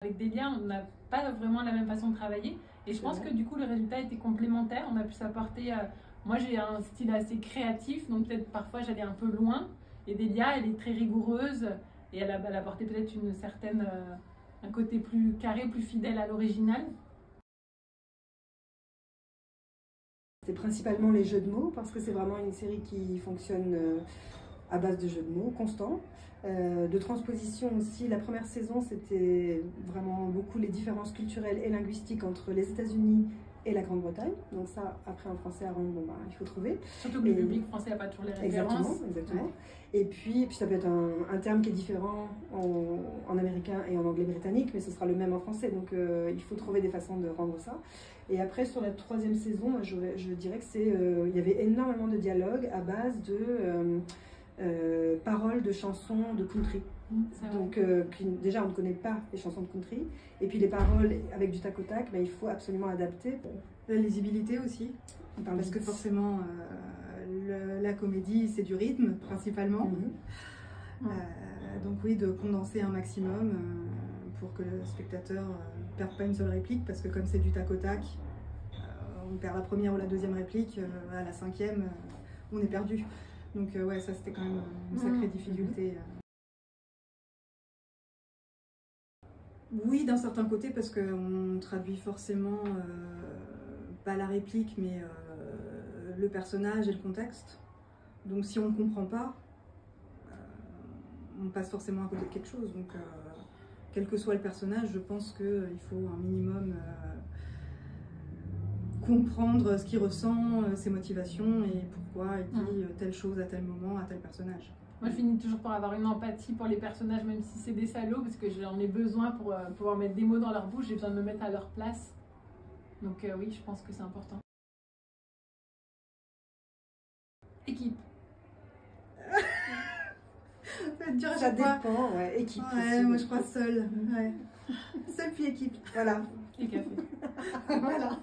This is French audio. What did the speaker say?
Avec Delia, on n'a pas vraiment la même façon de travailler et je pense que du coup le résultat était complémentaire. On a pu s'apporter. Moi j'ai un style assez créatif, donc peut-être parfois j'allais un peu loin. Et Delia, elle est très rigoureuse et elle apportait peut-être une certaine, un côté plus carré, plus fidèle à l'original. C'est principalement les jeux de mots parce que c'est vraiment une série qui fonctionne à base de jeux de mots constants. De transposition aussi, la première saison c'était vraiment beaucoup les différences culturelles et linguistiques entre les États-Unis et la Grande-Bretagne. Donc ça, après en français à rendre, bon, bah, il faut trouver. Surtout que le public français n'a pas toujours les références. Exactement. Ouais. Et puis ça peut être un terme qui est différent en américain et en anglais britannique, mais ce sera le même en français. Donc il faut trouver des façons de rendre ça. Et après, sur la troisième saison, je dirais que il y avait énormément de dialogues à base de paroles de chansons de country. Donc déjà, on ne connaît pas les chansons de country. Et puis les paroles avec du tac au tac, ben, il faut absolument adapter. La lisibilité aussi, parce que forcément, la comédie, c'est du rythme principalement. Donc oui, de condenser un maximum pour que le spectateur ne perde pas une seule réplique, parce que comme c'est du tac au tac, on perd la première ou la deuxième réplique, à la cinquième, on est perdu. Donc ouais, ça c'était quand même une sacrée difficulté. Oui, d'un certain côté, parce qu'on traduit forcément pas la réplique, mais le personnage et le contexte. Donc si on ne comprend pas, on passe forcément à côté de quelque chose. Donc quel que soit le personnage, je pense qu'il faut un minimum comprendre ce qu'il ressent, ses motivations et pourquoi il dit telle chose à tel moment à tel personnage. Moi, je finis toujours par avoir une empathie pour les personnages, même si c'est des salauds, parce que j'en ai besoin pour pouvoir mettre des mots dans leur bouche, j'ai besoin de me mettre à leur place. Donc oui, je pense que c'est important. Équipe. Ça va être dur à Ça chaque fois. dépend, ouais, équipe. Ouais, moi je crois seule. Ouais. Seule puis équipe, voilà. Et café. Voilà.